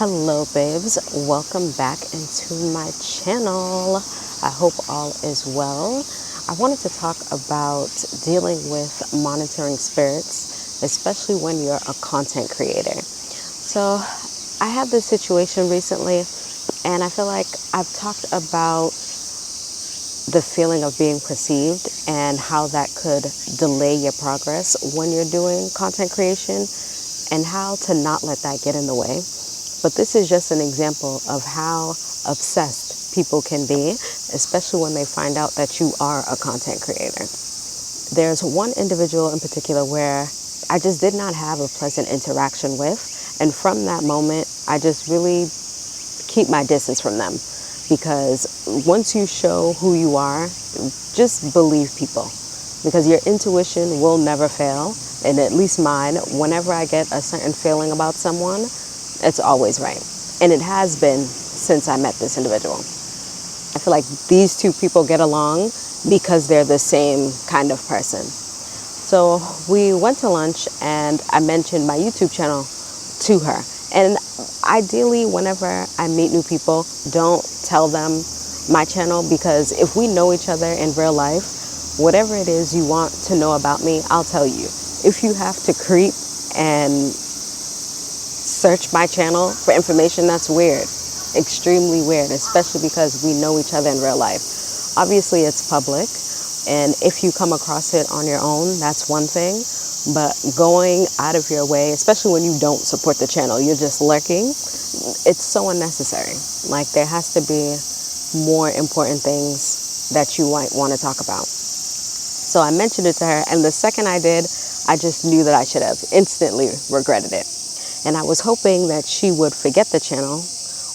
Hello babes, welcome back into my channel. I hope all is well. I wanted to talk about dealing with monitoring spirits, especially when you're a content creator. So I had this situation recently, and I feel like I've talked about the feeling of being perceived and how that could delay your progress when you're doing content creation, and how to not let that get in the way. But this is just an example of how obsessed people can be, especially when they find out that you are a content creator. There's one individual in particular where I just did not have a pleasant interaction with, and from that moment, I just really keep my distance from them, because once you show who you are, just believe people, because your intuition will never fail. And at least mine, whenever I get a certain feeling about someone, it's always right. And it has been since I met this individual. I feel like these two people get along because they're the same kind of person. So we went to lunch and I mentioned my YouTube channel to her. And ideally, whenever I meet new people, don't tell them my channel, because if we know each other in real life, whatever it is you want to know about me, I'll tell you. If you have to creep and search my channel for information, that's weird, extremely weird, especially because we know each other in real life. Obviously, it's public, and if you come across it on your own, that's one thing. But going out of your way, especially when you don't support the channel, you're just lurking, it's so unnecessary. Like, there has to be more important things that you might want to talk about. So I mentioned it to her, and the second I did, I just knew that I should have instantly regretted it. And I was hoping that she would forget the channel.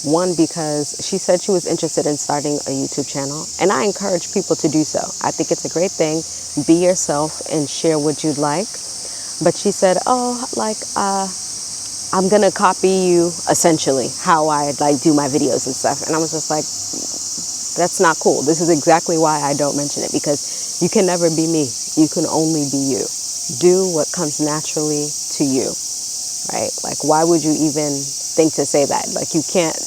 One, because she said she was interested in starting a YouTube channel, and I encourage people to do so. I think it's a great thing. Be yourself and share what you'd like. But she said, I'm gonna copy you, essentially, how I do my videos and stuff. And I was just like, that's not cool. This is exactly why I don't mention it, because you can never be me. You can only be you. Do what comes naturally to you, right? Like, why would you even think to say that? Like, you can't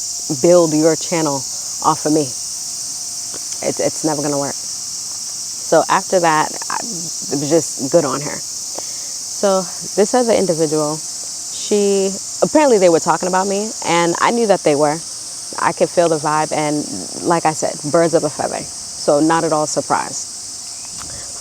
build your channel off of me. It's never gonna work. So after that, it was just good on her. So this other individual, apparently they were talking about me, and I knew that they were. I could feel the vibe, and like I said, birds of a feather. So not at all surprised.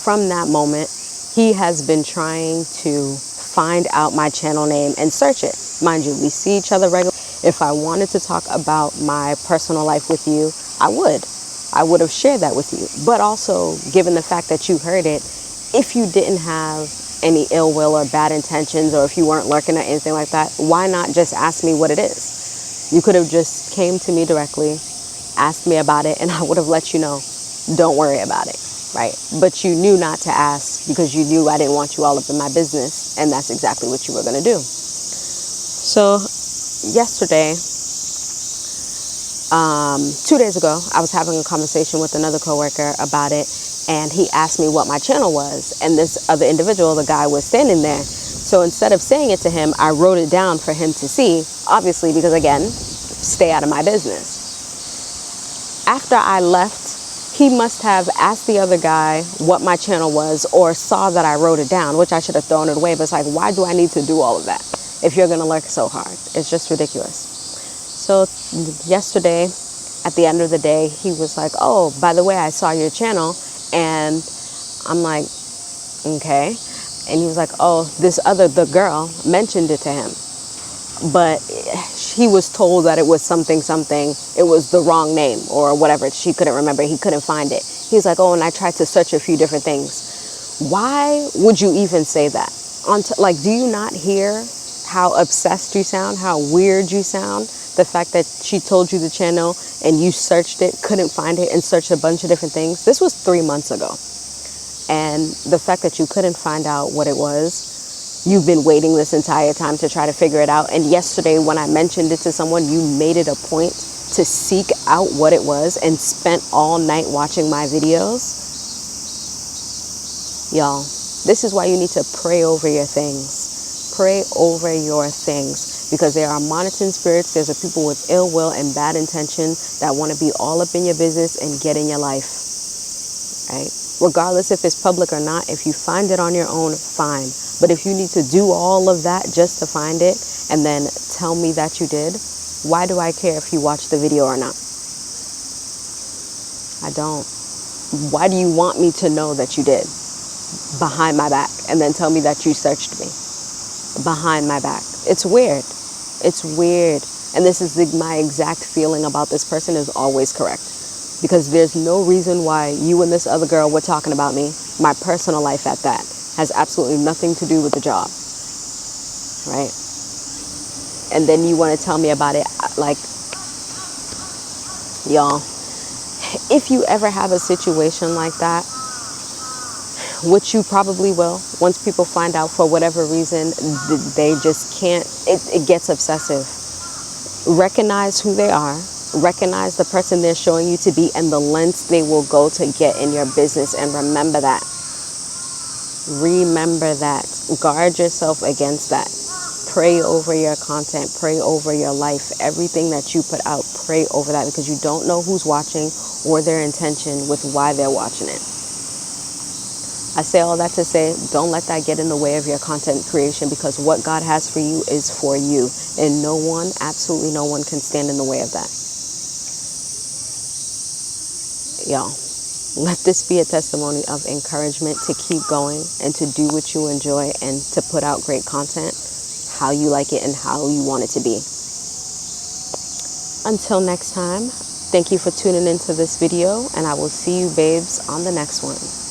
From that moment, he has been trying to find out my channel name and search it. Mind you, we see each other regularly. If I wanted to talk about my personal life with you, I would have shared that with you. But also, given the fact that you heard it, if you didn't have any ill will or bad intentions, or if you weren't lurking or anything like that, why not just ask me what it is? You could have just came to me directly, asked me about it, and I would have let you know, don't worry about it, right? But you knew not to ask because you knew I didn't want you all up in my business, and that's exactly what you were going to do. So yesterday, 2 days ago, I was having a conversation with another coworker about it, and he asked me what my channel was, and this other individual, the guy, was standing there. So instead of saying it to him, I wrote it down for him to see, obviously, because again, stay out of my business. After I left, he must have asked the other guy what my channel was, or saw that I wrote it down, which I should have thrown it away. But it's like, why do I need to do all of that if you're going to lurk so hard? It's just ridiculous. So yesterday, at the end of the day, he was like, oh, by the way, I saw your channel. And I'm like, okay. And he was like, oh, the girl mentioned it to him. But he was told that it was something, it was the wrong name or whatever. She couldn't remember. He couldn't find it. He's like, oh, and I tried to search a few different things. Why would you even say that? Do you not hear how obsessed you sound, how weird you sound? The fact that she told you the channel and you searched it, couldn't find it, and searched a bunch of different things. This was 3 months ago. And the fact that you couldn't find out what it was, you've been waiting this entire time to try to figure it out. And yesterday when I mentioned it to someone, you made it a point to seek out what it was and spent all night watching my videos. Y'all, this is why you need to pray over your things. Pray over your things. because there are monitoring spirits. There's a people with ill will and bad intention that want to be all up in your business and get in your life, right? Regardless if it's public or not, if you find it on your own, fine. But if you need to do all of that just to find it and then tell me that you did, why do I care if you watch the video or not? I don't. Why do you want me to know that you did behind my back and then tell me that you searched me behind my back? It's weird. It's weird. And this is my exact feeling about this person is always correct. Because there's no reason why you and this other girl were talking about me, my personal life at that, has absolutely nothing to do with the job, right? And then you want to tell me about it, like, y'all, if you ever have a situation like that, which you probably will, once people find out for whatever reason, they just can't, it gets obsessive. Recognize who they are. Recognize the person they're showing you to be and the lengths they will go to get in your business. And remember that. Remember that. Guard yourself against that. Pray over your content. Pray over your life. Everything that you put out, pray over that, because you don't know who's watching or their intention with why they're watching it. I say all that to say, don't let that get in the way of your content creation, because what God has for you is for you. And no one, absolutely no one, can stand in the way of that. Y'all, let this be a testimony of encouragement to keep going and to do what you enjoy and to put out great content how you like it and how you want it to be. Until next time, thank you for tuning into this video, and I will see you babes on the next one.